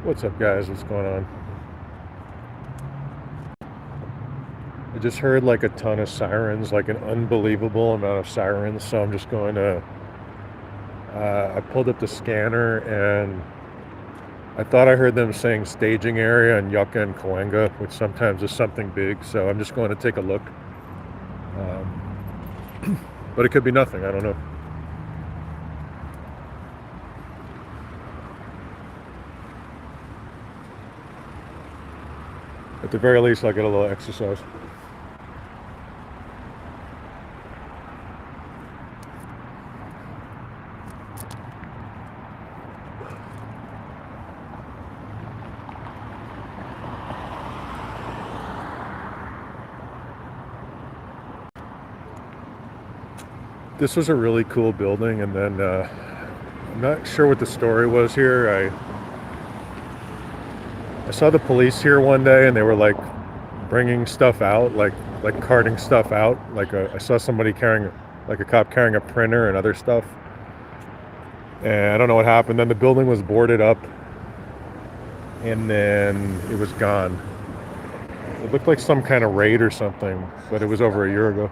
What's up, guys? What's going on? I just heard like a ton of sirens, like an unbelievable amount of sirens. So I'm just going to, I pulled up the scanner and I thought I heard them saying staging area in Yucca and Cahuenga, which sometimes is something big. So I'm just going to take a look. But it could be nothing. I don't know. At the very least, I'll get a little exercise. This was a really cool building, and then I'm not sure what the story was here. I saw the police here one day, and they were like bringing stuff out, like carting stuff out. I saw somebody carrying, like a cop carrying a printer and other stuff. And I don't know what happened. Then the building was boarded up, and then it was gone. It looked like some kind of raid or something, but it was over a year ago.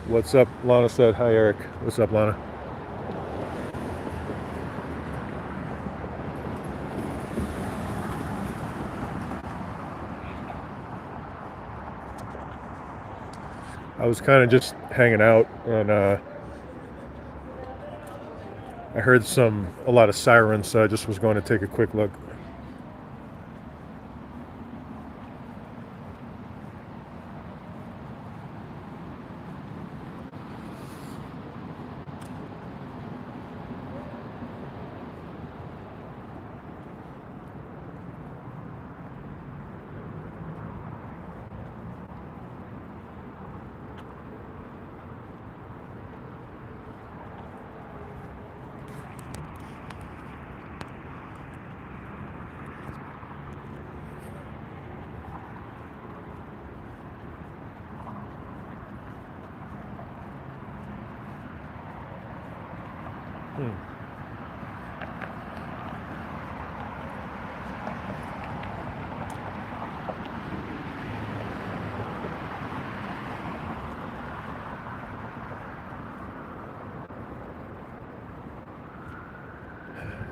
What's up, Lana said. Hi, Eric. What's up, Lana? I was kind of just hanging out, and I heard a lot of sirens, so I just was going to take a quick look.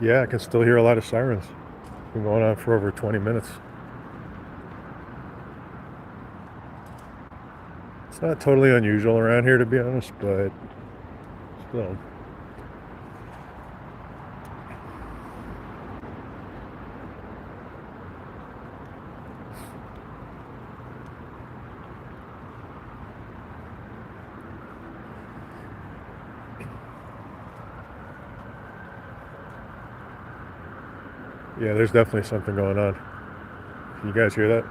Yeah, I can still hear a lot of sirens. It's been going on for over 20 minutes. It's not totally unusual around here, to be honest, but still. Yeah, there's definitely something going on. Can you guys hear that?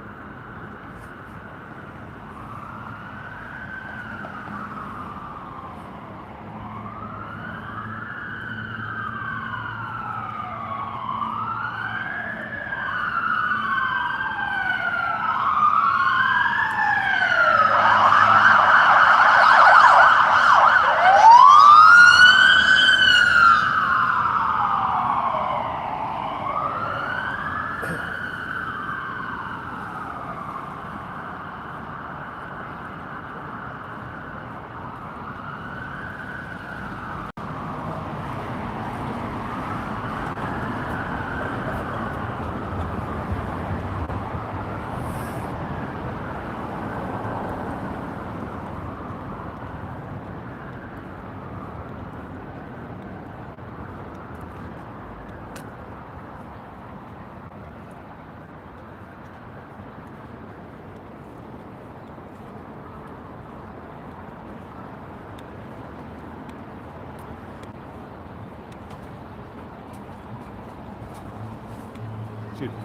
Excuse me.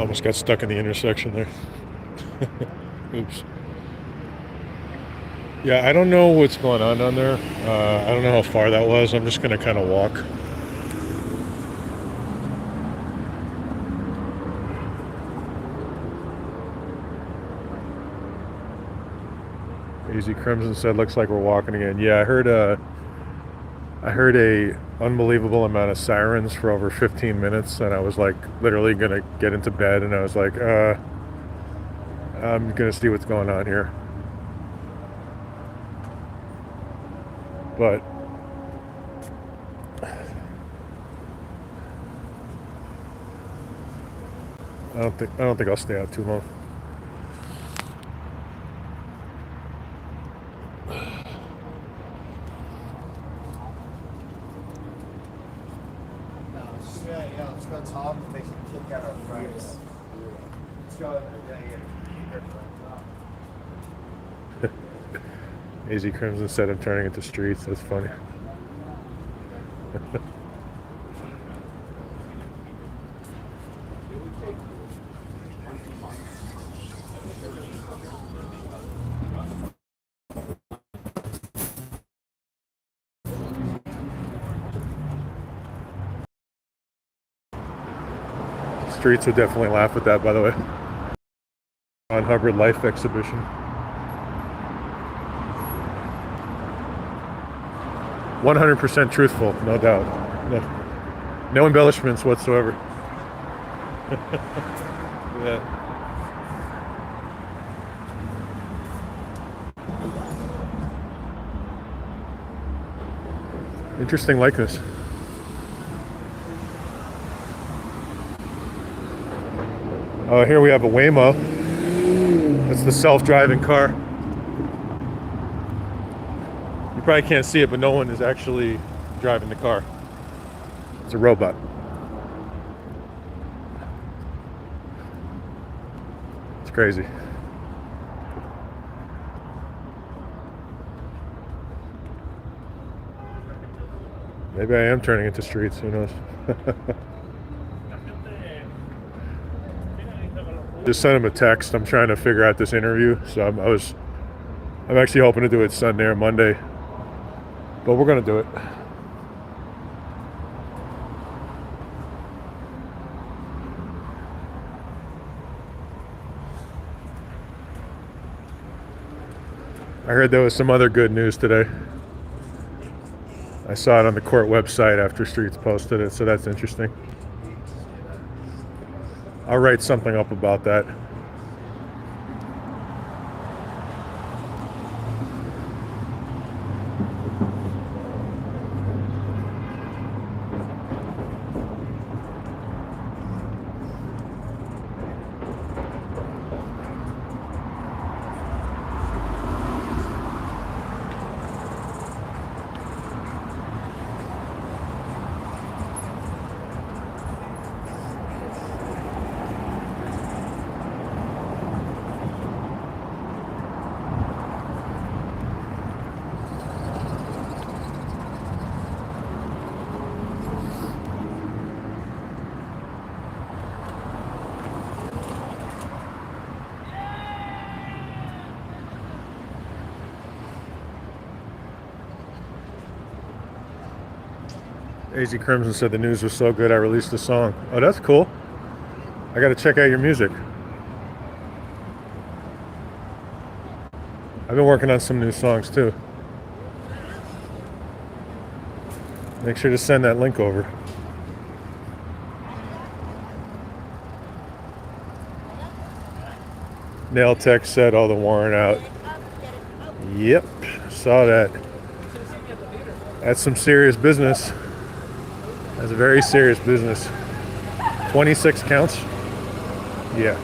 Almost got stuck in the intersection there. Oops. Yeah, I don't know what's going on down there. I don't know how far that was. I'm just going to kind of walk. Easy Crimson said, looks like we're walking again. Yeah, I heard a unbelievable amount of sirens for over 15 minutes, and I was like literally going to get into bed, and I was like, I'm going to see what's going on here. But I don't think I'll stay out too long. Let's go talk. They can kick out our friends. Let's go. Easy Crimson said I'm turning into streets. That's funny. Streets would definitely laugh at that, by the way. On Hubbard Life exhibition. 100% truthful, no doubt. No embellishments whatsoever. Yeah. Interesting likeness. Oh, here we have a Waymo. That's the self-driving car. You probably can't see it, but no one is actually driving the car. It's a robot. It's crazy. Maybe I am turning into streets, who knows? Just sent him a text. I'm trying to figure out this interview, so I'm actually hoping to do it Sunday or Monday, but we're gonna do it. I heard there was some other good news today. I saw it on the court website after Streets posted it, so that's interesting. I'll write something up about that. AZ Crimson said the news was so good I released a song. Oh, that's cool. I gotta check out your music. I've been working on some new songs too. Make sure to send that link over. Nail Tech said all the warrant out. Yep, saw that. That's some serious business. That's a very serious business. 26 counts? Yeah.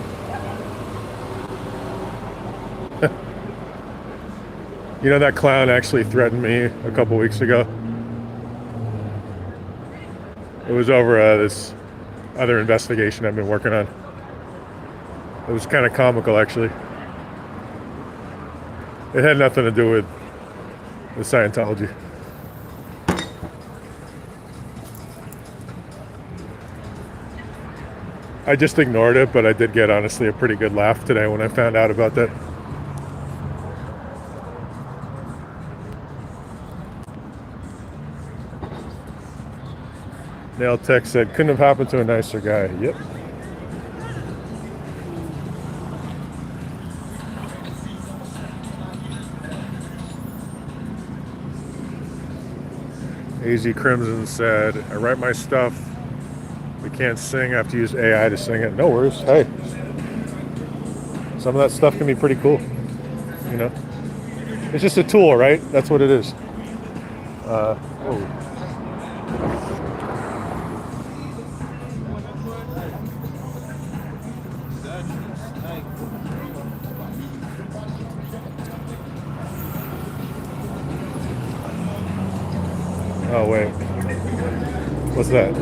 You know, that clown actually threatened me a couple weeks ago. It was over this other investigation I've been working on. It was kind of comical, actually. It had nothing to do with Scientology. I just ignored it, but I did get honestly a pretty good laugh today when I found out about that. Nail Tech said, couldn't have happened to a nicer guy. Yep. AZ Crimson said, I write my stuff. We can't sing. I have to use AI to sing it. No worries. Hey. Some of that stuff can be pretty cool. You know? It's just a tool, right? That's what it is. Oh, wait. What's that?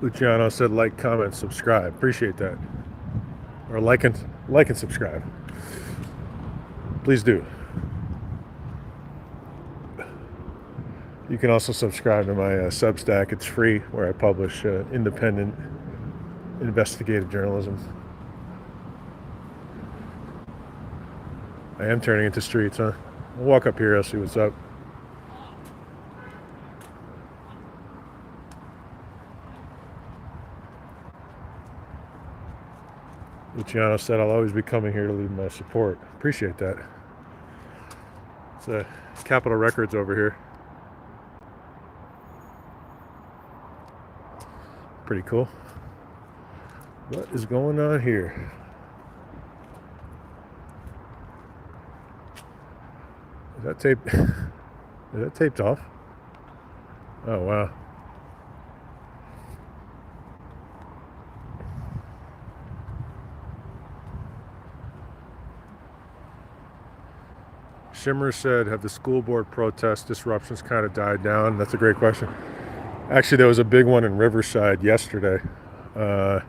Luciano said, like, comment, subscribe. Appreciate that. Or like and subscribe. Please do. You can also subscribe to my Substack. It's free, where I publish independent investigative journalism. I am turning into streets, huh? I'll walk up here, I'll see what's up. Luciano said, I'll always be coming here to leave my support. Appreciate that. It's Capitol Records over here. Pretty cool. What is going on here? Is that tape? Is that taped off? Oh, wow. Shimmer said, have the school board protest disruptions kind of died down? That's a great question. Actually, there was a big one in Riverside yesterday. There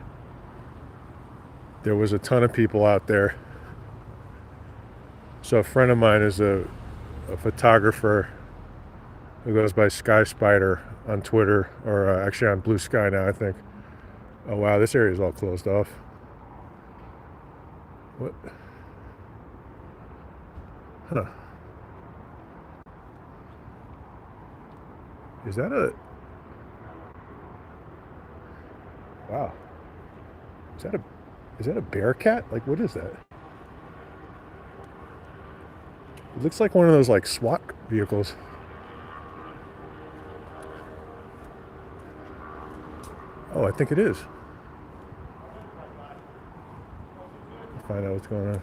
was a ton of people out there. So a friend of mine is a photographer who goes by Sky Spider on Twitter, or actually on Blue Sky now, I think. Oh, wow, this area is all closed off. What? Huh. Is that a... Wow. Is that a bear cat? Like, what is that? It looks like one of those, like, SWAT vehicles. Oh, I think it is. Let's find out what's going on.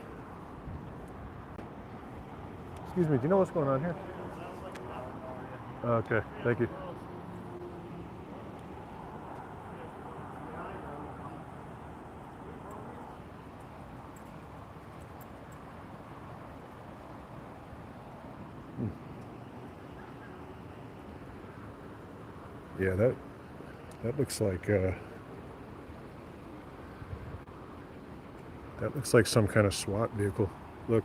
Excuse me, do you know what's going on here? Okay, thank you. Yeah, that looks like some kind of SWAT vehicle. Look.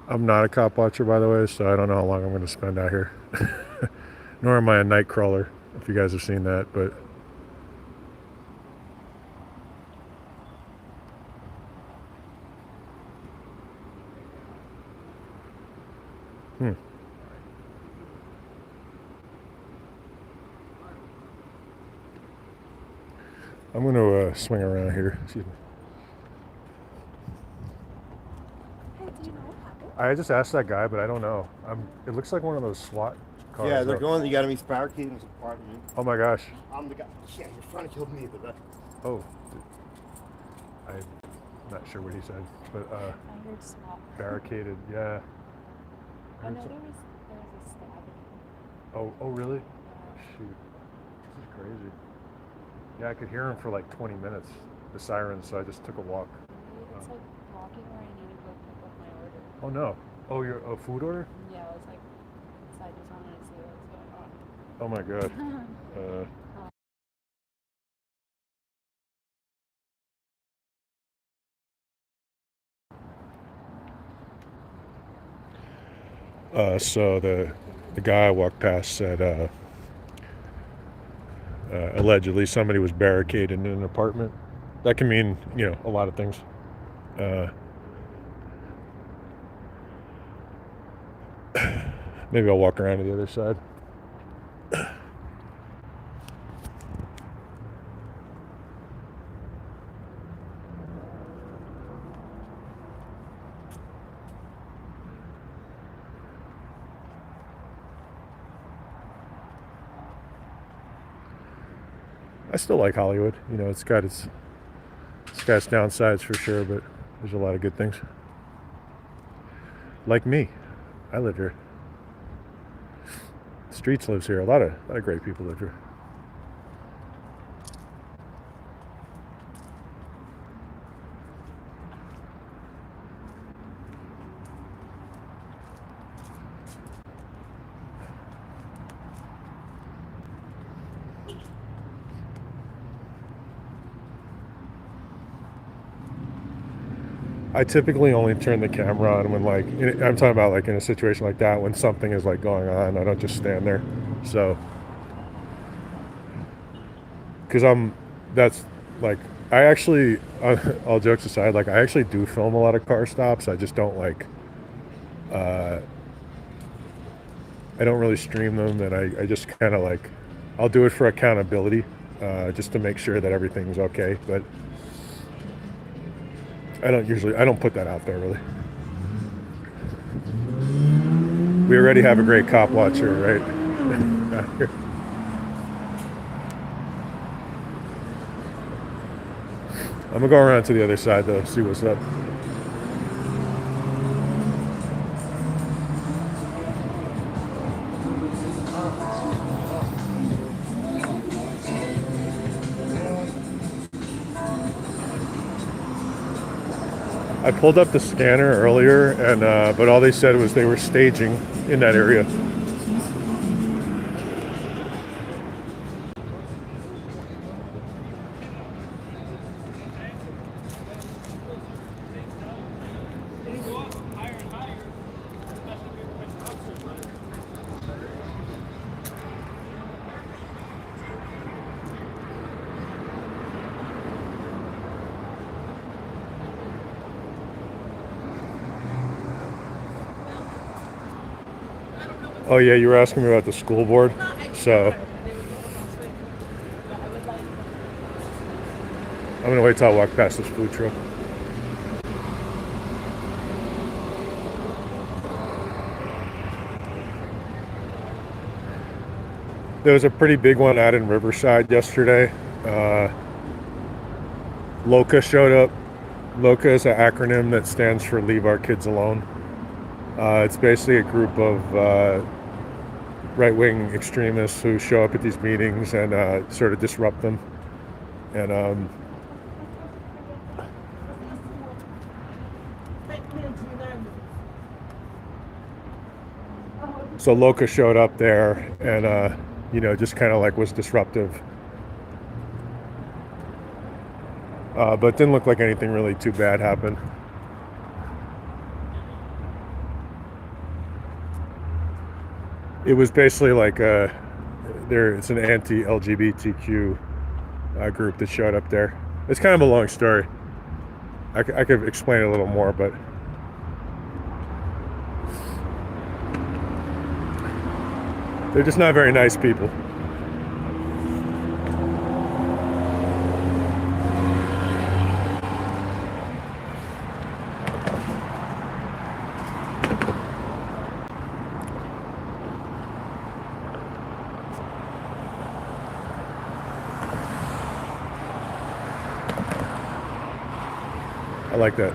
I'm not a cop watcher, by the way, so I don't know how long I'm going to spend out here. Nor am I a night crawler, if you guys have seen that, but... I'm going to swing around here. Excuse me. I just asked that guy, but I don't know. It looks like one of those SWAT cars. Yeah, they're going. You got to be barricaded in his apartment. Oh my gosh. I'm the guy. Yeah, you're trying to kill me, but Oh. I'm not sure what he said, but I heard SWAT. barricaded. Yeah. I know there was a stabbing. Oh, really? Shoot. This is crazy. Yeah, I could hear him for like 20 minutes, the sirens, so I just took a walk. It's like walking where I need to go pick up my order. Oh no. Oh, you're a food order? Yeah, I was like, so I just wanted to see what was going on. Oh my god. So the guy I walked past said allegedly somebody was barricaded in an apartment. That can mean, a lot of things. Maybe I'll walk around to the other side. I still like Hollywood. It's got its downsides for sure, but there's a lot of good things. Like me, I live here. Streets lives here. A lot of great people live here. I typically only turn the camera on when I'm talking about in a situation like that when something is going on. I don't just stand there. So, because that's like, I actually, all jokes aside, I actually do film a lot of car stops. I just don't I don't really stream them, and I just kind of I'll do it for accountability, just to make sure that everything's okay. But I don't put that out there really. We already have a great cop watcher, right? I'm gonna go around to the other side though, see what's up. I pulled up the scanner earlier, and but all they said was they were staging in that area. Oh yeah, you were asking me about the school board. So I'm gonna wait till I walk past this food truck. There was a pretty big one out in Riverside yesterday. LOCA showed up. LOCA is an acronym that stands for Leave Our Kids Alone. It's basically a group of right-wing extremists who show up at these meetings and sort of disrupt them. And so LOCA showed up there and just kind of was disruptive. But didn't look like anything really too bad happened. It was basically it's an anti-LGBTQ group that showed up there. It's kind of a long story. I could explain it a little more, but they're just not very nice people. I like that.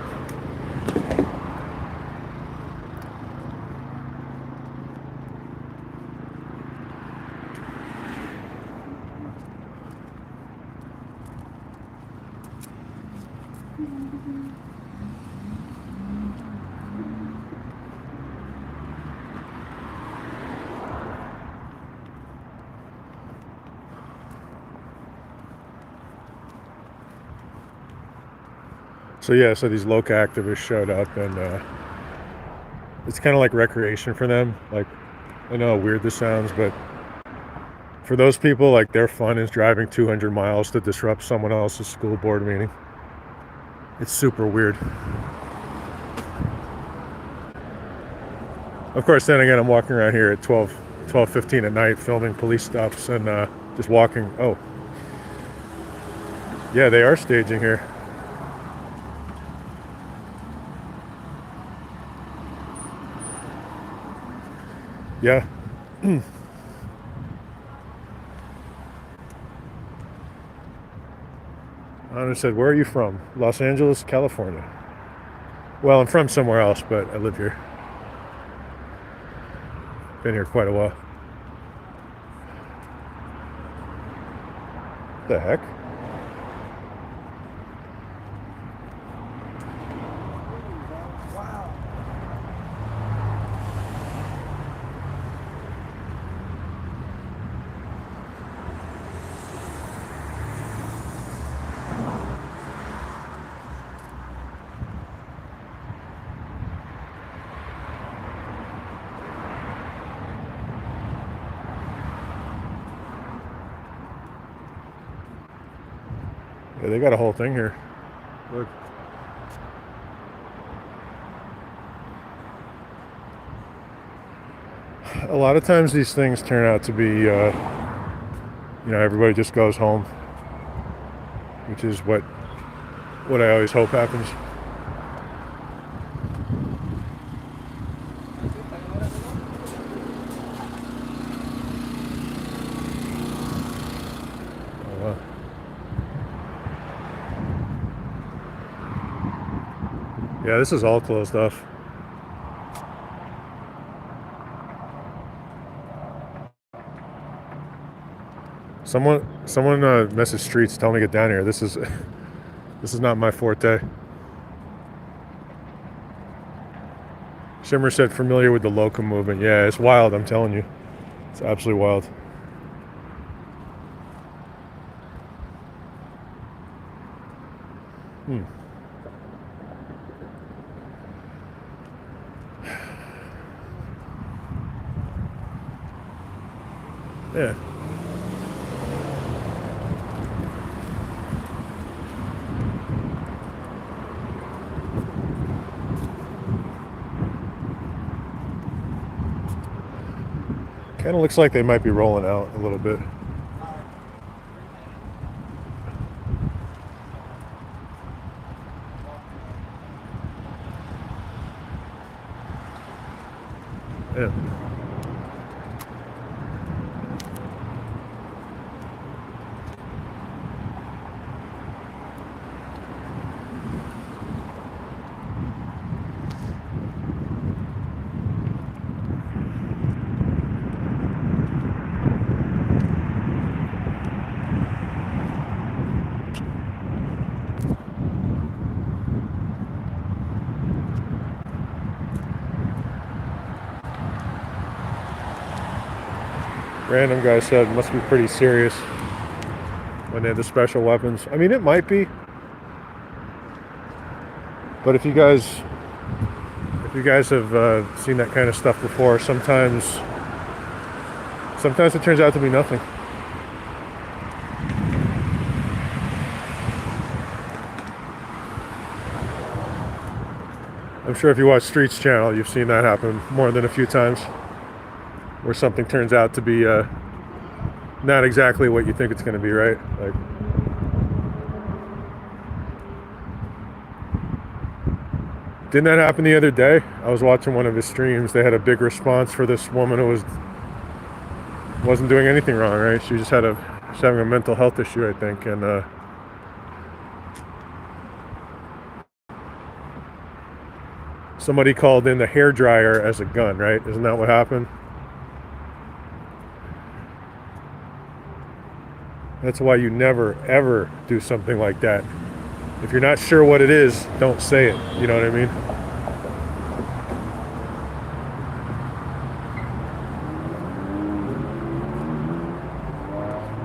So yeah, so these local activists showed up, and it's kind of like recreation for them. Like, I know how weird this sounds, but for those people, like, their fun is driving 200 miles to disrupt someone else's school board meeting. It's super weird. Of course, then again, I'm walking around here at 12:15 at night filming police stops and just walking. Oh, yeah, they are staging here. Yeah. Anna said, where are you from? Los Angeles, California. Well, I'm from somewhere else, but I live here. Been here quite a while. The heck? Wow. Yeah, they got a whole thing here. Look. A lot of times these things turn out to be, everybody just goes home, which is what I always hope happens. Oh, wow. Yeah, this is all closed off. Someone messaged Streets telling me to get down here. This is not my forte. Shimmer said familiar with the locum movement. Yeah, it's wild, I'm telling you. It's absolutely wild. Yeah. Kind of looks like they might be rolling out a little bit. Yeah. Random guy said it must be pretty serious when they have the special weapons. I mean, it might be, but if you guys have seen that kind of stuff before, sometimes it turns out to be nothing. I'm sure if you watch Streets channel, you've seen that happen more than a few times, where something turns out to be not exactly what you think it's going to be, right? Like, didn't that happen the other day? I was watching one of his streams. They had a big response for this woman who wasn't doing anything wrong, right? She was having a mental health issue, I think, and somebody called in the hairdryer as a gun, right? Isn't that what happened? That's why you never, ever do something like that. If you're not sure what it is, don't say it. You know what I mean?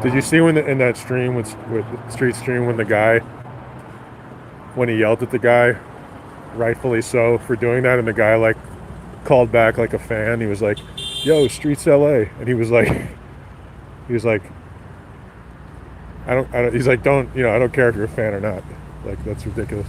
Did you see when in that stream with Street Stream when the guy when he yelled at the guy, rightfully so, for doing that, and the guy like called back like a fan. He was like, "Yo, streets LA," and he was like, I don't. He's like, don't, I don't care if you're a fan or not. Like, that's ridiculous.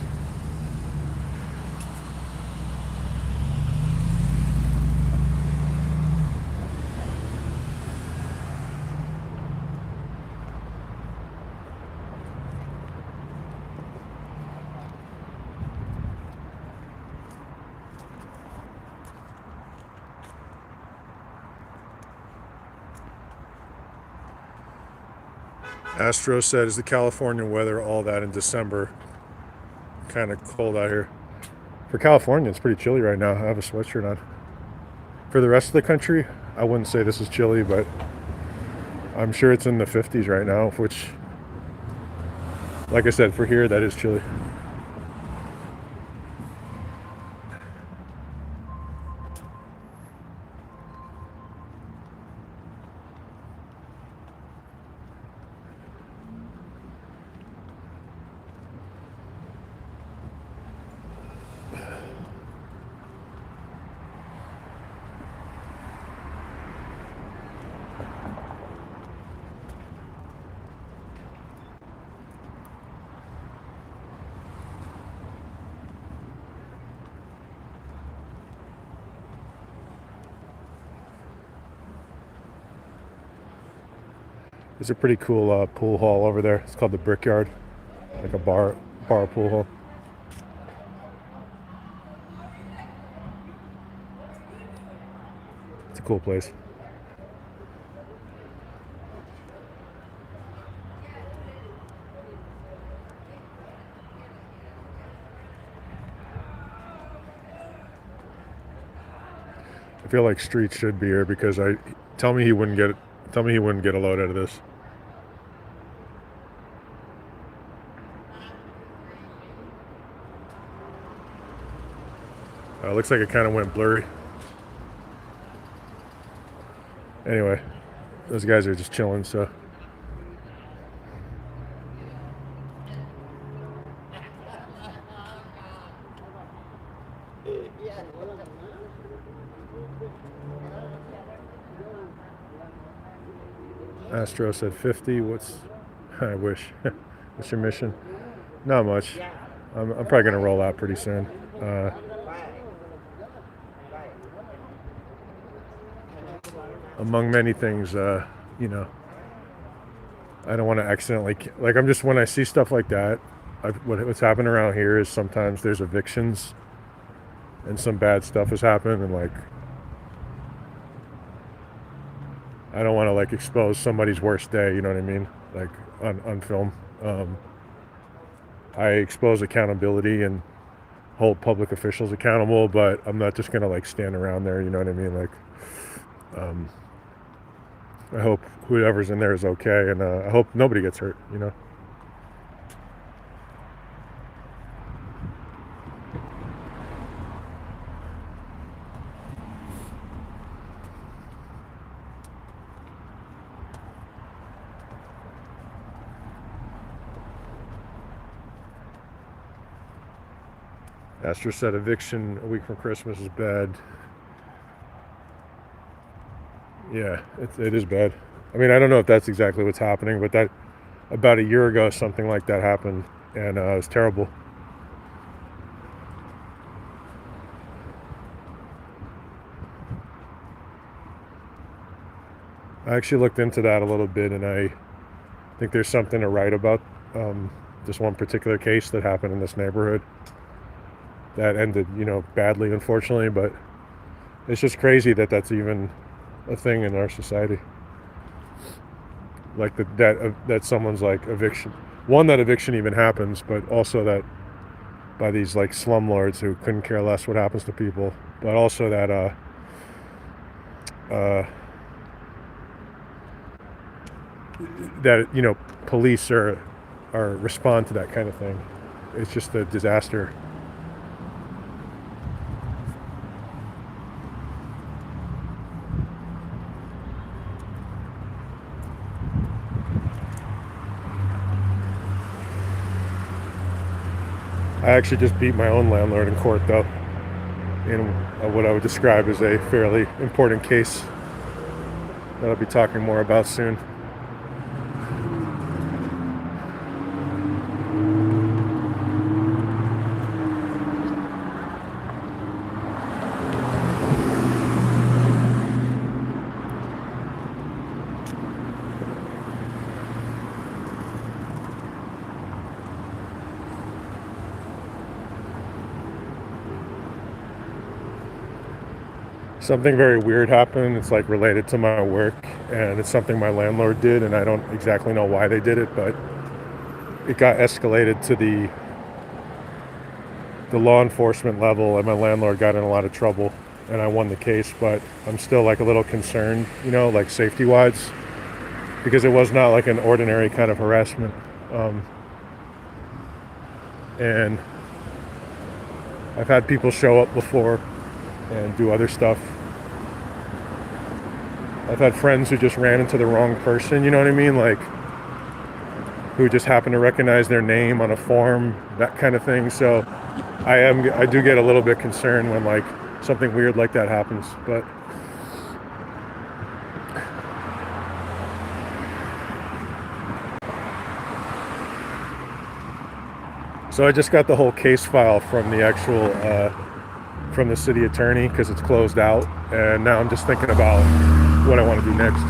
Astro said, is the California weather all that in December? Kind of cold out here. For California, it's pretty chilly right now. I have a sweatshirt on. For the rest of the country, I wouldn't say this is chilly, but I'm sure it's in the 50s right now, which, like I said, for here, that is chilly. There's a pretty cool pool hall over there. It's called the Brickyard, like a bar pool hall. It's a cool place. I feel like Street should be here because tell me he wouldn't get a load out of this. Looks like it kind of went blurry. Anyway, those guys are just chilling, so. Astro said 50. I wish. What's your mission? Not much. I'm probably gonna roll out pretty soon. Among many things, I don't want to accidentally, like, when I see stuff like that, what's happened around here is sometimes there's evictions and some bad stuff has happened, and like, I don't want to like expose somebody's worst day, you know what I mean? Like on film. I expose accountability and hold public officials accountable, but I'm not just gonna like stand around there, you know what I mean? Like, I hope whoever's in there is okay, and I hope nobody gets hurt, Astro said eviction a week from Christmas is bad. Yeah, it is bad. I mean, I don't know if that's exactly what's happening, but that about a year ago, something like that happened, and it was terrible. I actually looked into that a little bit, and I think there's something to write about this one particular case that happened in this neighborhood that ended, badly, unfortunately, but it's just crazy that that's even a thing in our society. Like that someone's like eviction. One, that eviction even happens, but also that by these like slumlords who couldn't care less what happens to people, but also that police are respond to that kind of thing. It's just a disaster. I actually just beat my own landlord in court, though, in what I would describe as a fairly important case that I'll be talking more about soon. Something very weird happened. It's like related to my work, and it's something my landlord did, and I don't exactly know why they did it, but it got escalated to the law enforcement level, and my landlord got in a lot of trouble, and I won the case. But I'm still like a little concerned, like safety wise, because it was not like an ordinary kind of harassment. And I've had people show up before and do other stuff. I've had friends who just ran into the wrong person, you know what I mean? Like, who just happened to recognize their name on a form, that kind of thing. So I do get a little bit concerned when like something weird like that happens. But so I just got the whole case file from the actual from the city attorney, because it's closed out, and now I'm just thinking about what I want to do next.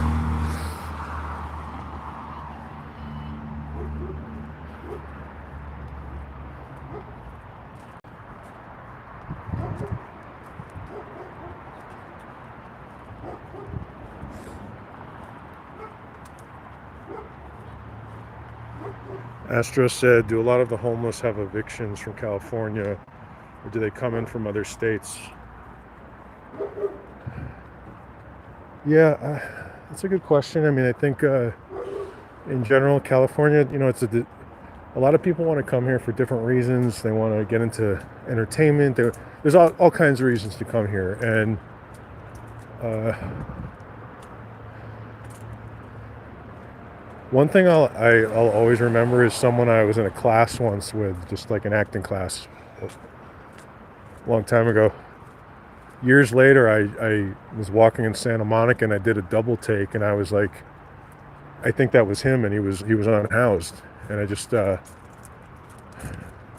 Astro said, do a lot of the homeless have evictions from California, or do they come in from other states? Yeah, that's a good question. I mean, I think in general, California, it's a lot of people want to come here for different reasons. They want to get into entertainment. There's all kinds of reasons to come here. And one thing I'll always remember is someone I was in a class once with, just like an acting class, a long time ago. Years later, I was walking in Santa Monica, and I did a double take, and I was like, I think that was him, and he was unhoused, and I just and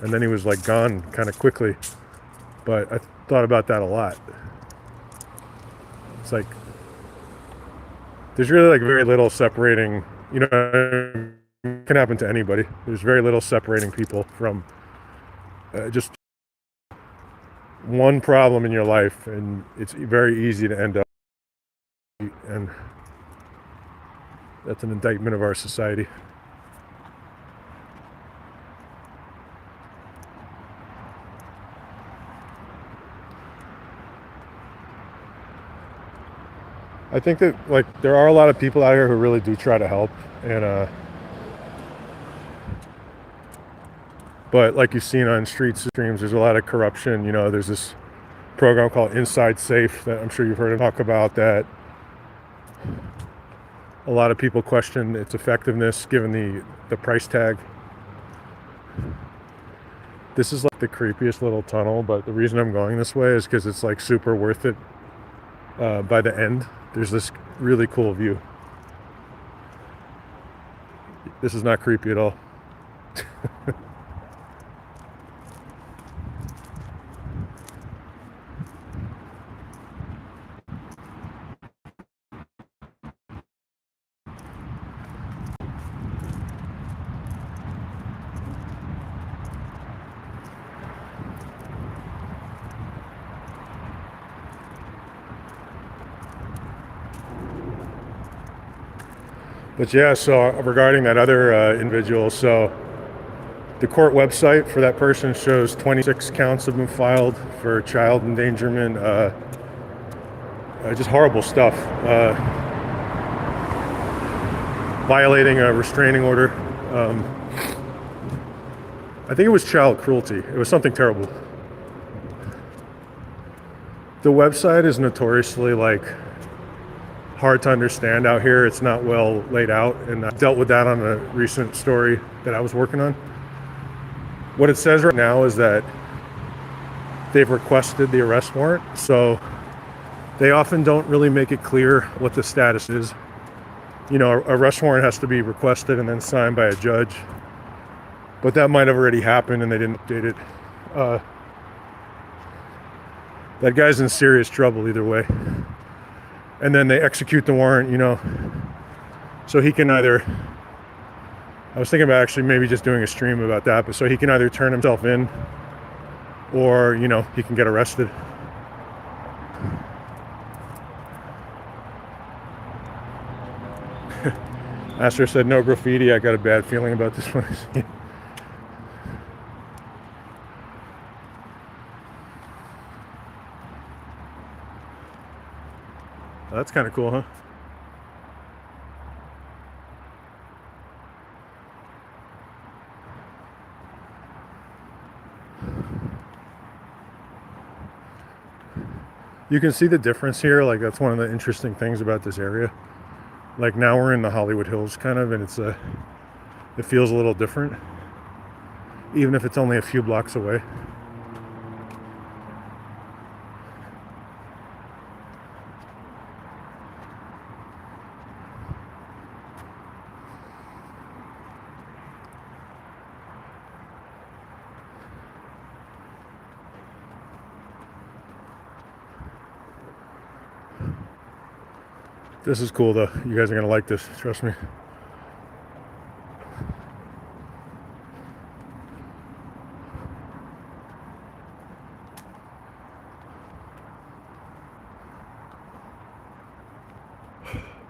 then he was like gone kind of quickly. But I thought about that a lot. It's like there's really like very little separating, it can happen to anybody. There's very little separating people from just one problem in your life, and it's very easy to end up, and that's an indictment of our society. I think that like there are a lot of people out here who really do try to help, and but like you've seen on streams, there's a lot of corruption. There's this program called Inside Safe that I'm sure you've heard of talk about, that a lot of people question its effectiveness given the price tag. This is like the creepiest little tunnel, but the reason I'm going this way is because it's like super worth it. By the end, there's this really cool view. This is not creepy at all. But yeah, so regarding that other individual, so the court website for that person shows 26 counts have been filed for child endangerment, just horrible stuff, violating a restraining order. I think it was child cruelty. It was something terrible. The website is notoriously like hard to understand out here. It's not well laid out, and I dealt with that on a recent story that I was working on. What it says right now is that they've requested the arrest warrant, so they often don't really make it clear what the status is. You know, a arrest warrant has to be requested and then signed by a judge, but that might have already happened and they didn't update it. That guy's in serious trouble either way. And then they execute the warrant, you know, so he can either, I was thinking about actually maybe just doing a stream about that, but so he can either turn himself in or, you know, he can get arrested. Astro said no graffiti. I got a bad feeling about this one. That's kind of cool, huh? You can see the difference here. Like, that's one of the interesting things about this area. Like, now we're in the Hollywood Hills kind of, and it feels a little different, even if it's only a few blocks away. This is cool though. You guys are gonna like this, trust me.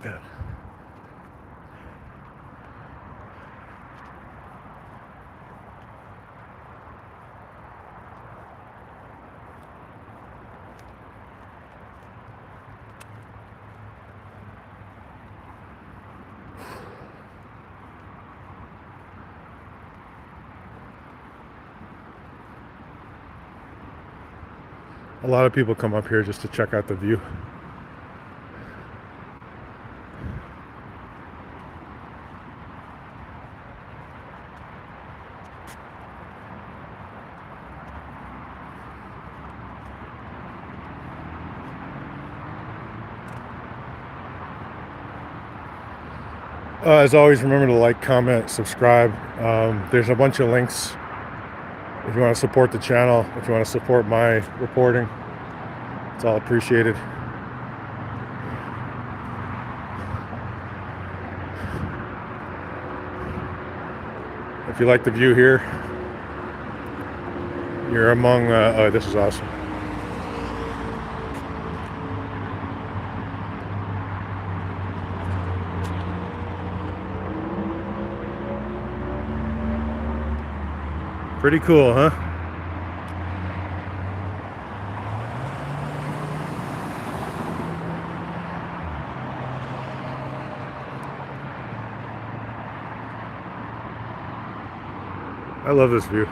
Man. A lot of people come up here just to check out the view. As always, remember to like, comment, subscribe. There's a bunch of links if you want to support the channel, if you want to support my reporting. It's all appreciated. If you like the view here, you're among, oh, this is awesome. Pretty cool, huh? I love this view.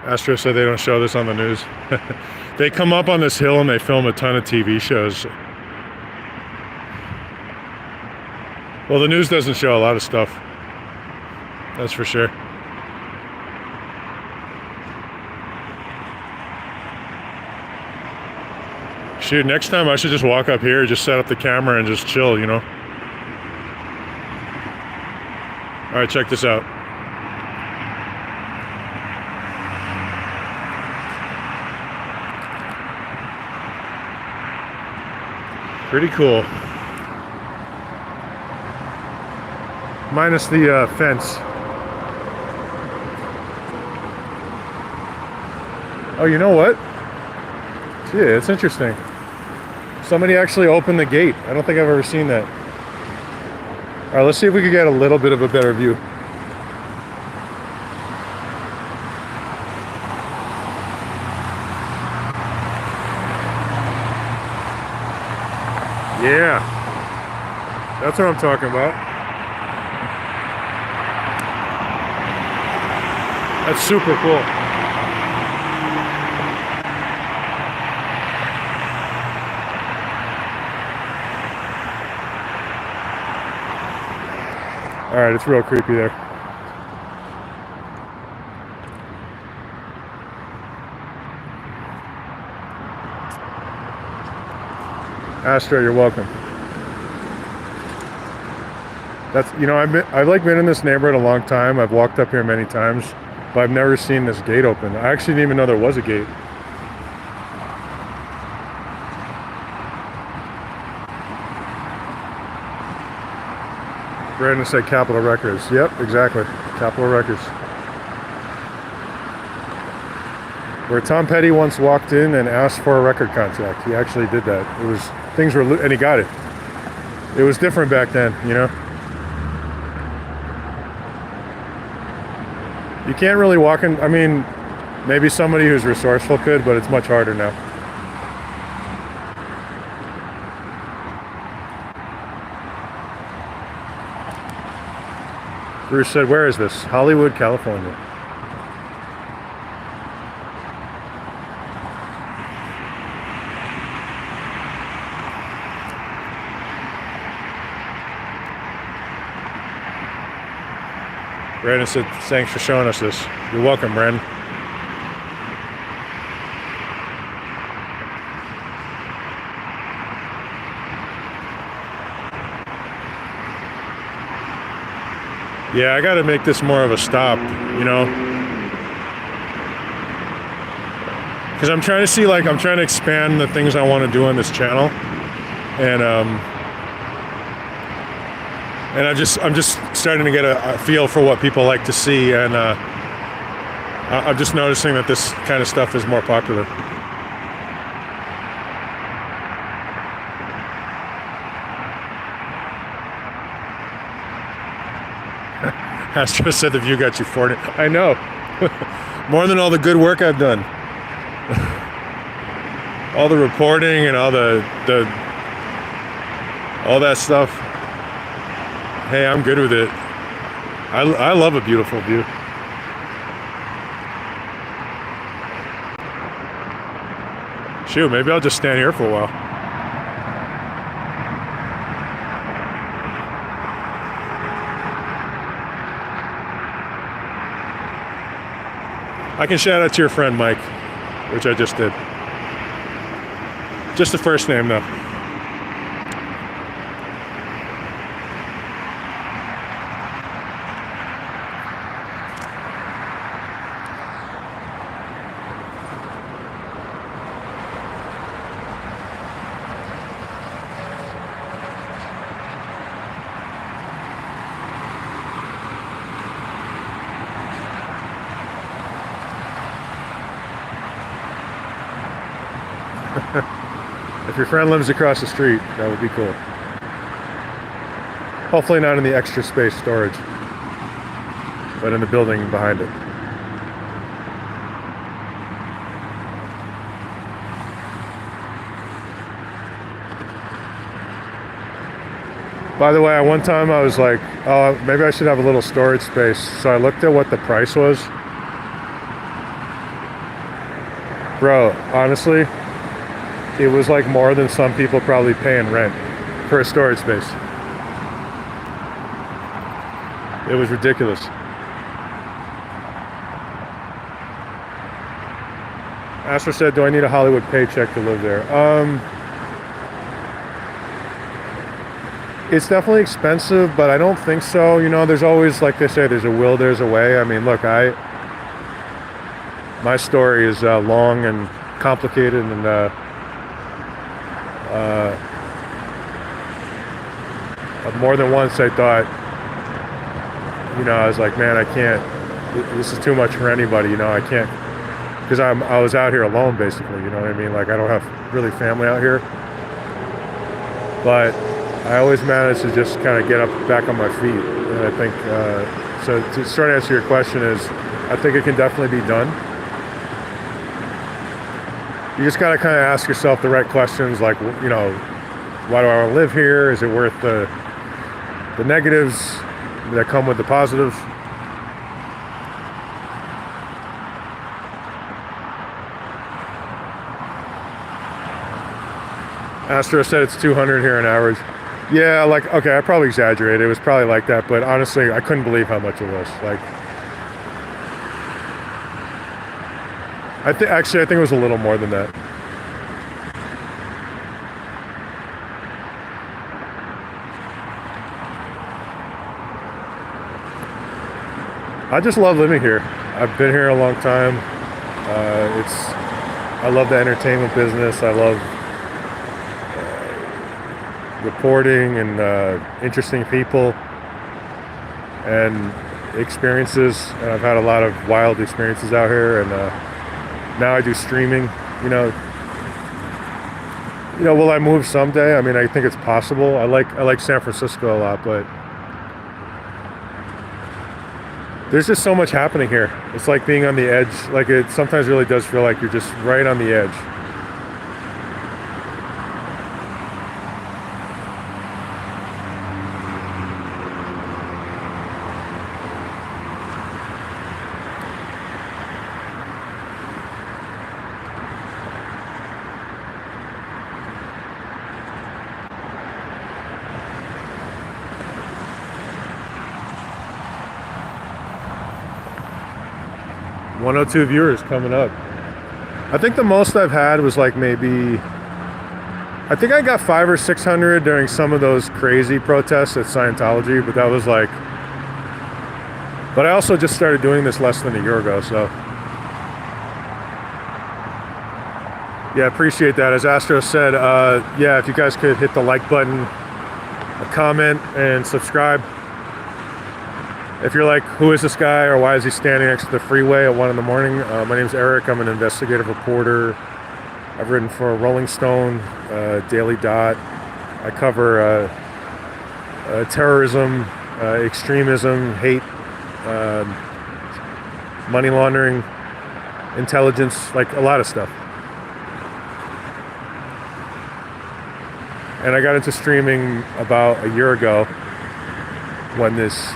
Astro said they don't show this on the news. They come up on this hill and they film a ton of TV shows. Well, the news doesn't show a lot of stuff. That's for sure. Shoot, next time I should just walk up here, just set up the camera and just chill, you know? All right, check this out. Pretty cool. Minus the fence. Oh, you know what? Gee, it's interesting. Somebody actually opened the gate. I don't think I've ever seen that. All right, let's see if we can get a little bit of a better view. Yeah, that's what I'm talking about. That's super cool. All right, it's real creepy there. Astro, you're welcome. That's, you know, I've like been in this neighborhood a long time. I've walked up here many times, but I've never seen this gate open. I actually didn't even know there was a gate. Brandon said Capitol Records. Yep, exactly. Capitol Records. Where Tom Petty once walked in and asked for a record contract. He actually did that. It was, things were, and he got it. It was different back then, you know? You can't really walk in, I mean, maybe somebody who's resourceful could, but it's much harder now. Bruce said, where is this? Hollywood, California. Brandon said, thanks for showing us this. You're welcome, Brandon. Yeah, I gotta make this more of a stop, you know? Because I'm trying to see, like, I'm trying to expand the things I want to do on this channel. And I'm just starting to get a feel for what people like to see, and I'm just noticing that this kind of stuff is more popular. Astro said the view got you 40. I know. More than all the good work I've done. All the reporting and all all that stuff. Hey, I'm good with it. I love a beautiful view. Shoot, maybe I'll just stand here for a while. I can shout out to your friend Mike, which I just did. Just the first name though. If your friend lives across the street, that would be cool. Hopefully not in the extra space storage, but in the building behind it. By the way, one time I was like, oh, maybe I should have a little storage space. So I looked at what the price was. Bro, honestly, it was like more than some people probably pay in rent for a storage space. It was ridiculous. Astro said, do I need a Hollywood paycheck to live there? It's definitely expensive, but I don't think so. You know, there's always, like they say, there's a will, there's a way. I mean, look, my story is long and complicated, and more than once I thought, you know, I was like, man, I can't, this is too much for anybody, you know, I can't, because I was out here alone, basically, you know what I mean? Like, I don't have really family out here, but I always managed to just kind of get up back on my feet, and I think, so to start to answer your question is, I think it can definitely be done. You just got to kind of ask yourself the right questions, like, you know, why do I want to live here? Is it worth the negatives that come with the positives? Astro said it's 200 here on average. Yeah, like, okay, I probably exaggerated. It was probably like that, but honestly, I couldn't believe how much it was. Like, I think it was a little more than that. I just love living here. I've been here a long time. I love the entertainment business. I love reporting and interesting people and experiences. And I've had a lot of wild experiences out here. And now I do streaming. You know, will I move someday? I mean, I think it's possible. I like San Francisco a lot, but there's just so much happening here. It's like being on the edge. Like, it sometimes really does feel like you're just right on the edge. (102 viewers coming up. I think the most I've had was like maybe, I think I got 500 or 600 during some of those crazy protests at Scientology, but that was like, but I also just started doing this less than a year ago, so. Yeah, appreciate that. As Astro said, yeah, if you guys could hit the like button, a comment, and subscribe. If you're like, who is this guy, or why is he standing next to the freeway at 1 in the morning? My name's Eric. I'm an investigative reporter. I've written for Rolling Stone, Daily Dot. I cover terrorism, extremism, hate, money laundering, intelligence, like a lot of stuff. And I got into streaming about a year ago when this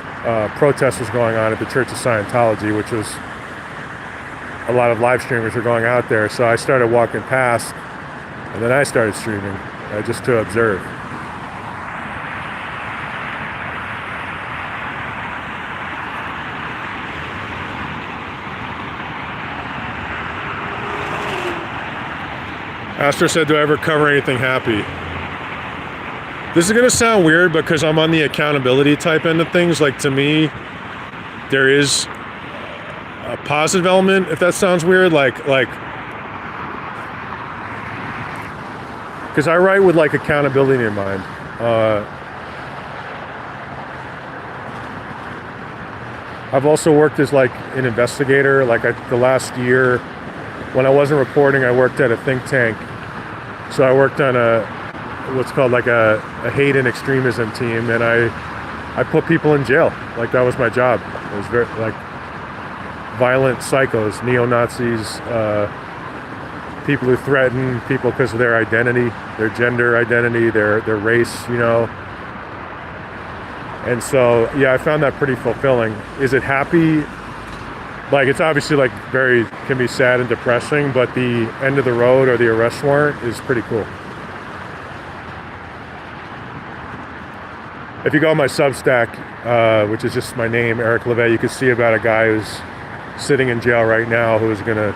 protest was going on at the Church of Scientology, which was a lot of live streamers were going out there. So I started walking past, and then I started streaming just to observe. Astro said, do I ever cover anything happy? This is going to sound weird because I'm on the accountability type end of things. Like, to me, there is a positive element, if that sounds weird. Like, because I write with like accountability in mind. I've also worked as like an investigator. Like, the last year when I wasn't reporting, I worked at a think tank. So I worked on what's called like a hate and extremism team, and I put people in jail. Like, that was my job. It was very like violent psychos, neo-Nazis, people who threaten people because of their identity, their gender identity, their race, you know. And so, yeah, I found that pretty fulfilling. Is it happy? Like, it's obviously like can be sad and depressing, but the end of the road or the arrest warrant is pretty cool. If you go on my Substack, which is just my name, Eric Levai, you can see about a guy who's sitting in jail right now who is gonna,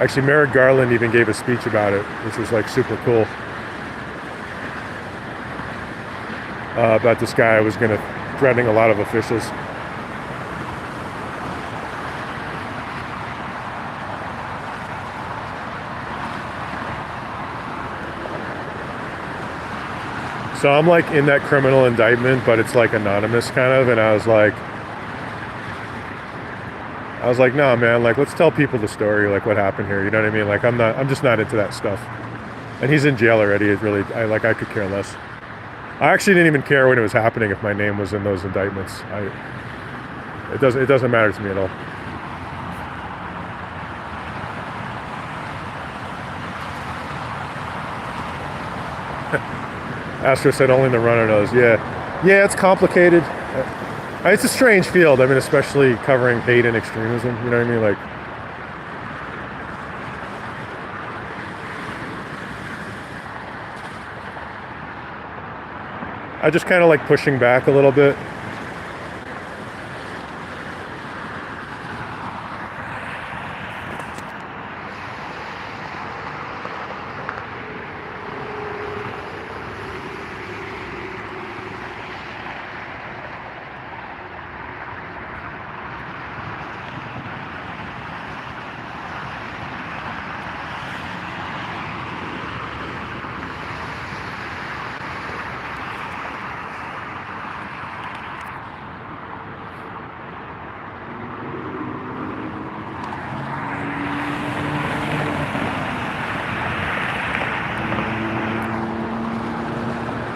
actually Merrick Garland even gave a speech about it, which was like super cool. About this guy who was threatening a lot of officials. So I'm like in that criminal indictment, but it's like anonymous kind of, and I was like, no, man, like, let's tell people the story, like what happened here, you know what I mean? Like, I'm just not into that stuff. And he's in jail already. I could care less. I actually didn't even care when it was happening if my name was in those indictments. It doesn't matter to me at all. Astro said only the runner knows. Yeah, it's complicated. It's a strange field. I mean, especially covering hate and extremism. You know what I mean? Like, I just kind of like pushing back a little bit.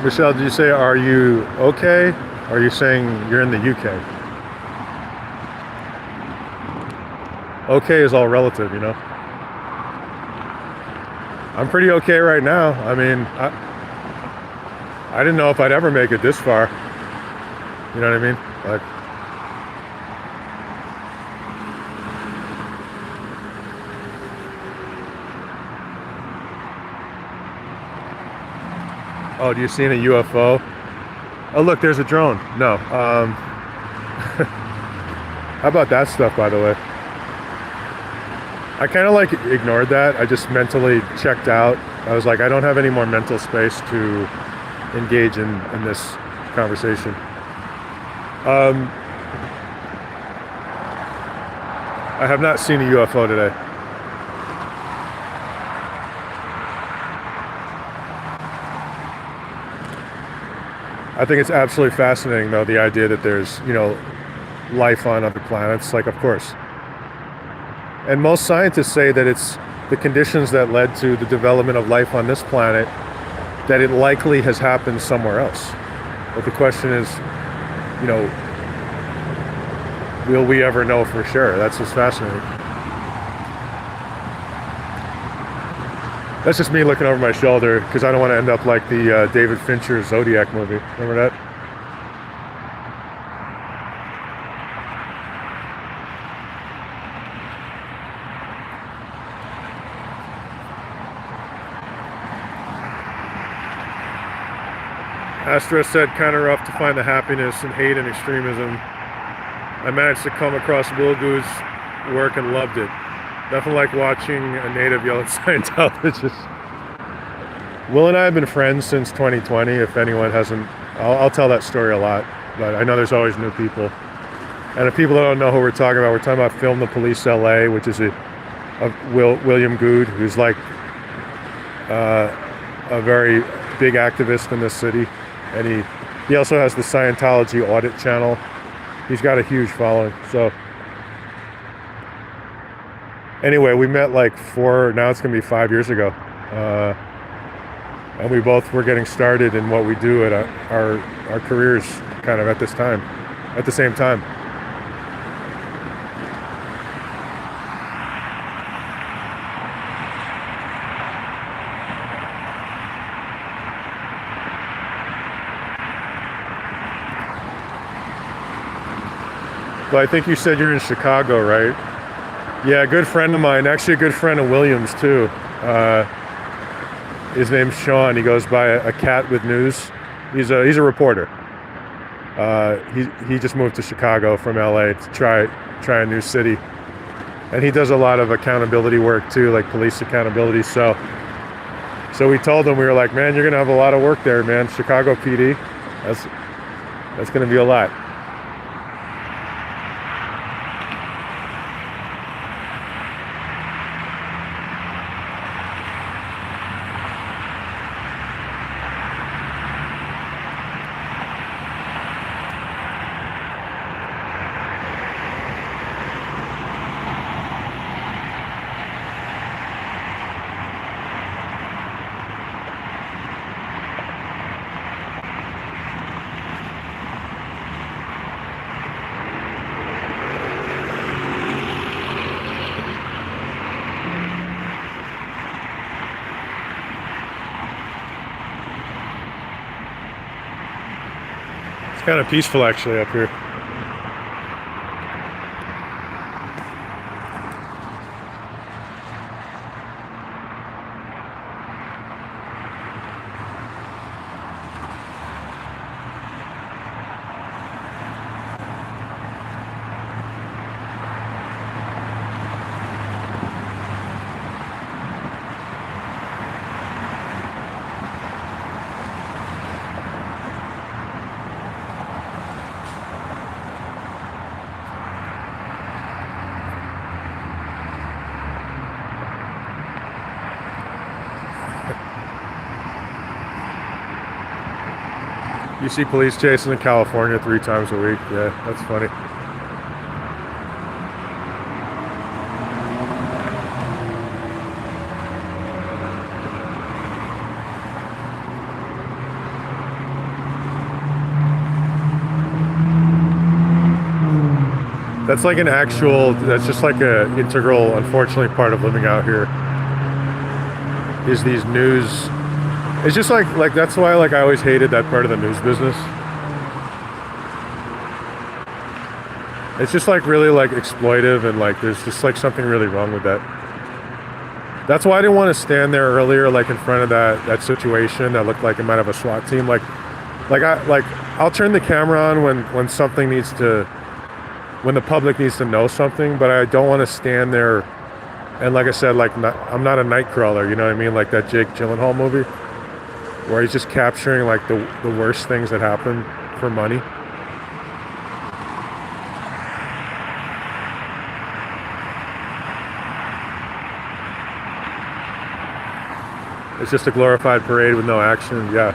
Michelle, did you say, are you okay? Or are you saying you're in the UK? Okay is all relative, you know? I'm pretty okay right now. I mean, I didn't know if I'd ever make it this far. You know what I mean? Like, oh, do you see a UFO? Oh, look, there's a drone. No. How about that stuff, by the way? I kind of like ignored that. I just mentally checked out. I was like, I don't have any more mental space to engage in this conversation. I have not seen a UFO today. I think it's absolutely fascinating, though, the idea that there's, you know, life on other planets. Like, of course. And most scientists say that it's the conditions that led to the development of life on this planet, that it likely has happened somewhere else. But the question is, you know, will we ever know for sure? That's just fascinating. That's just me looking over my shoulder because I don't want to end up like the David Fincher Zodiac movie. Remember that? Astra said, kind of rough to find the happiness in hate and extremism. I managed to come across Wilgoo's work and loved it. Definitely like watching a native yell at Scientologists. Will and I have been friends since 2020. If anyone hasn't, I'll tell that story a lot, but I know there's always new people. And if people don't know who we're talking about Film the Police LA, which is a William Good, who's like a very big activist in this city. And he also has the Scientology audit channel. He's got a huge following. So anyway, we met like now it's gonna be 5 years ago. And we both were getting started in what we do at our careers kind of at the same time. But I think you said you're in Chicago, right? Yeah, a good friend of mine, actually a good friend of William's too. His name's Sean. He goes by a cat with news. He's a reporter. He just moved to Chicago from LA to try a new city, and he does a lot of accountability work too, like police accountability. So we told him, we were like, man, you're gonna have a lot of work there, man. Chicago PD, that's gonna be a lot. It's kind of peaceful actually up here. You see police chases in California 3 times a week. Yeah, that's funny. That's like an actual, that's just like a integral, unfortunately, part of living out here. Is these news, it's just like that's why like I always hated that part of the news business. It's just like really like exploitive, and like there's just like something really wrong with that. That's why I didn't want to stand there earlier, like in front of that situation that looked like it might have a SWAT team. Like I'll turn the camera on when something needs to, when the public needs to know something, but I don't want to stand there. And like I said, like I'm not a night crawler, you know what I mean? Like that Jake Gyllenhaal movie, where he's just capturing like the worst things that happen for money. It's just a glorified parade with no action, yeah.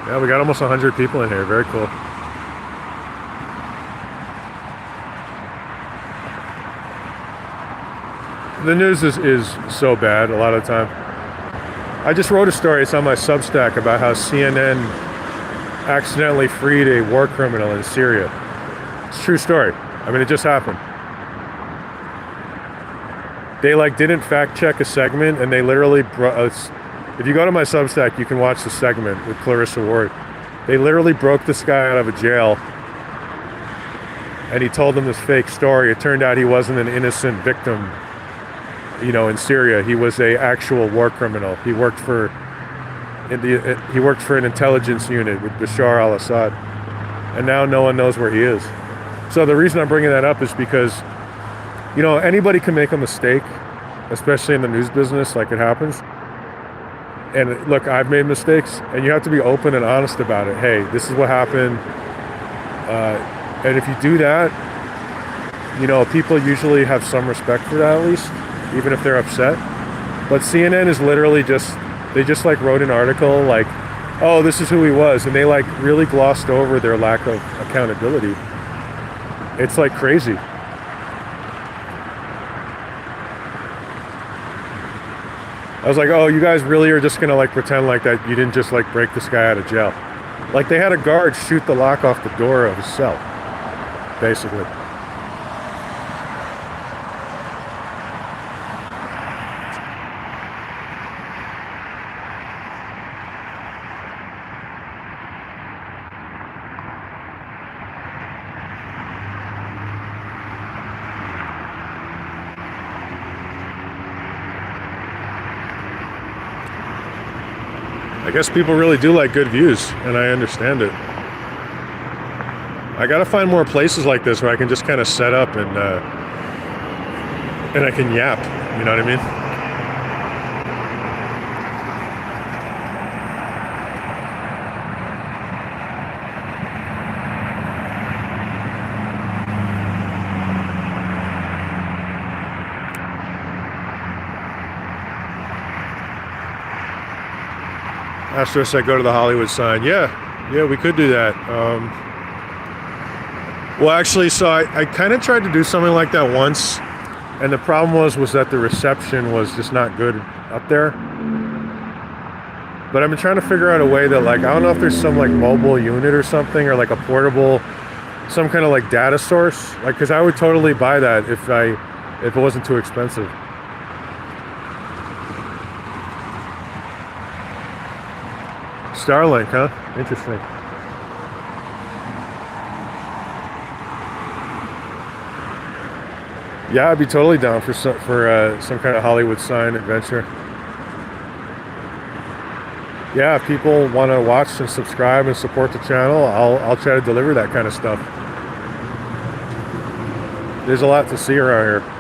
Yeah, we got almost 100 people in here. Very cool. The news is so bad a lot of the time. I just wrote a story, it's on my Substack, about how CNN accidentally freed a war criminal in Syria. It's a true story. I mean, it just happened. They like didn't fact check a segment, and they literally if you go to my Substack, you can watch the segment with Clarissa Ward. They literally broke this guy out of a jail, and he told them this fake story. It turned out he wasn't an innocent victim, you know, in Syria. He was a actual war criminal. He worked for an intelligence unit with Bashar al-Assad, and now no one knows where he is. So the reason I'm bringing that up is because, you know, anybody can make a mistake, especially in the news business, like it happens. And look, I've made mistakes, and you have to be open and honest about it. Hey, this is what happened. And if you do that, you know, people usually have some respect for that, at least, even if they're upset. But CNN is literally they just like wrote an article like, oh, this is who he was. And they like really glossed over their lack of accountability. It's like crazy. I was like, oh, you guys really are just gonna like pretend like that you didn't just like break this guy out of jail. Like they had a guard shoot the lock off the door of his cell, basically. I guess people really do like good views, and I understand it. I gotta find more places like this where I can just kind of set up and I can yap, you know what I mean? Astro said go to the Hollywood sign. Yeah, we could do that. Well, actually, so I kind of tried to do something like that once, and the problem was that the reception was just not good up there. But I've been trying to figure out a way that, like, I don't know if there's some like mobile unit or something, or like a portable, some kind of like data source, like, because I would totally buy that if it wasn't too expensive. Starlink, huh? Interesting. Yeah, I'd be totally down for some kind of Hollywood sign adventure. Yeah, if people want to watch and subscribe and support the channel, I'll try to deliver that kind of stuff. There's a lot to see around here.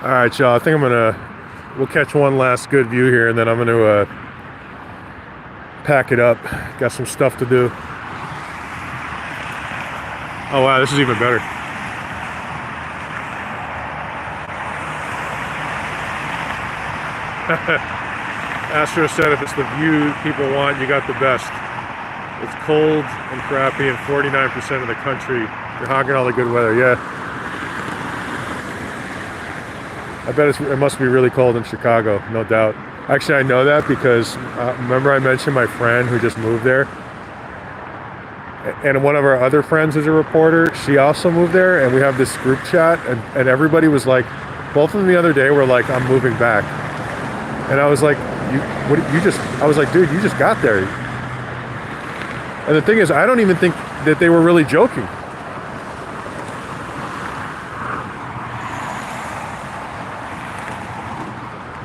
All right, y'all. I think we'll catch one last good view here, and then I'm gonna pack it up. Got some stuff to do. Oh wow, this is even better. Astro said if it's the view people want, you got the best. It's cold and crappy in 49% of the country. You're hogging all the good weather, yeah. I bet it must be really cold in Chicago, no doubt. Actually, I know that because remember I mentioned my friend who just moved there? And one of our other friends is a reporter. She also moved there, and we have this group chat, and everybody was like, both of them the other day were like, I'm moving back. And I was like, I was like, dude, you just got there. And the thing is, I don't even think that they were really joking.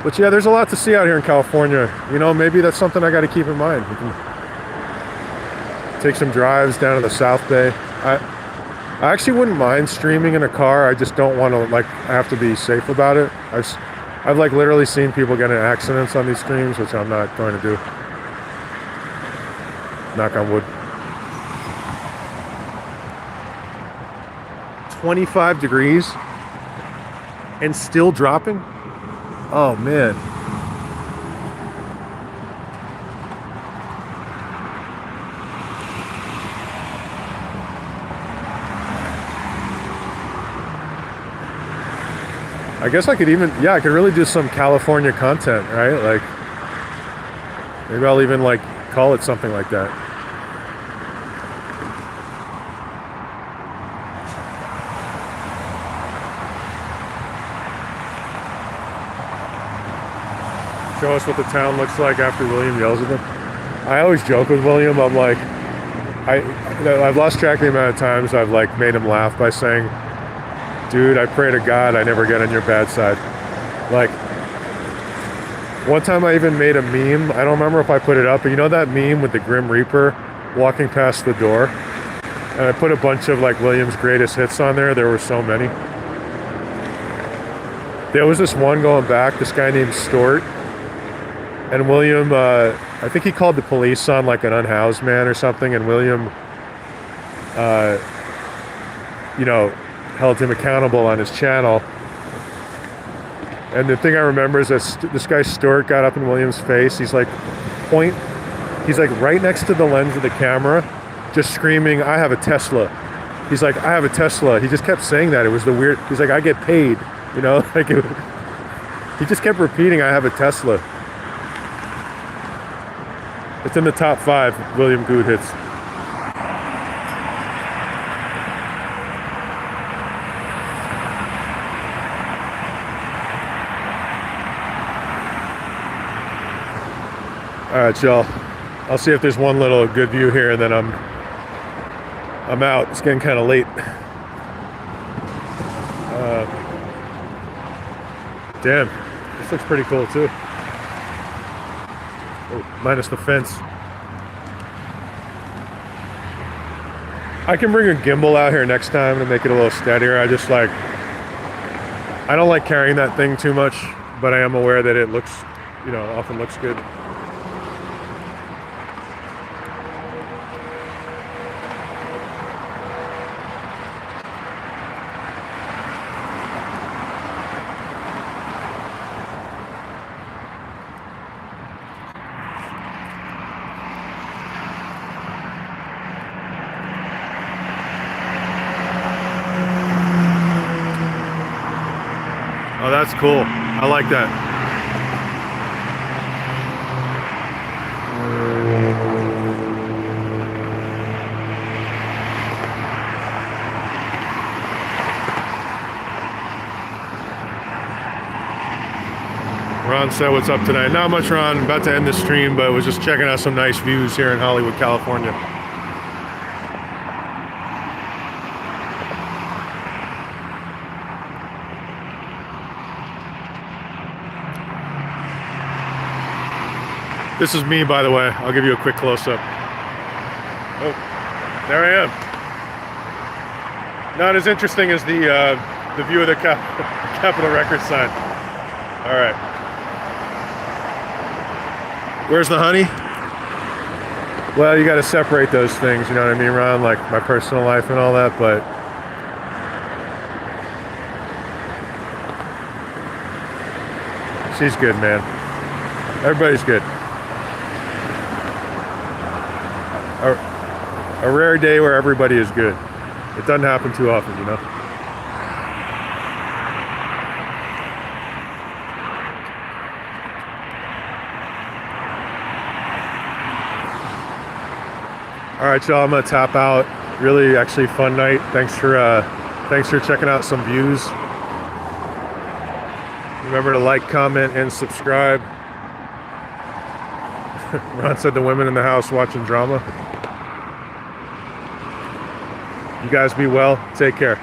But yeah, there's a lot to see out here in California. You know, maybe that's something I got to keep in mind. We can take some drives down to the South Bay. I actually wouldn't mind streaming in a car. I just don't want to, like, I have to be safe about it. I've like literally seen people get in accidents on these streams, which I'm not going to do. Knock on wood. 25 degrees and still dropping? Oh man. I guess I could even, yeah, I could really do some California content, right? Like, maybe I'll even like call it something like that. Show us what the town looks like after William yells at them. I always joke with William, I'm like, I've lost track of the amount of times I've like made him laugh by saying, dude, I pray to God I never get on your bad side. Like, one time I even made a meme. I don't remember if I put it up, but you know that meme with the Grim Reaper walking past the door? And I put a bunch of like William's greatest hits on there. There were so many. There was this one going back, this guy named Stort. And William, I think he called the police on like an unhoused man or something. And William, you know, held him accountable on his channel. And the thing I remember is that this guy Stewart got up in William's face. He's like right next to the lens of the camera, just screaming, I have a Tesla. He's like, I have a Tesla. He just kept saying that. It was the weird, he's like, I get paid, you know? Like he just kept repeating, I have a Tesla. It's in the top 5 William Good hits. All right, y'all. I'll see if there's one little good view here, and then I'm out. It's getting kind of late. Damn, this looks pretty cool too. Oh, minus the fence. I can bring a gimbal out here next time to make it a little steadier. I don't like carrying that thing too much, but I am aware that it looks, you know, often looks good. Oh, that's cool. I like that. Ron said, what's up tonight? Not much, Ron. About to end the stream, but was just checking out some nice views here in Hollywood, California. This is me, by the way. I'll give you a quick close-up. Oh, there I am. Not as interesting as the the view of the Capitol Records sign. All right. Where's the honey? Well, you got to separate those things, you know what I mean, Ron? Like my personal life and all that, but she's good, man. Everybody's good. A rare day where everybody is good. It doesn't happen too often, you know? All right, y'all, I'm gonna tap out. Really, actually fun night. Thanks for checking out some views. Remember to like, comment, and subscribe. Ron said the women in the house watching drama. You guys be well. Take care.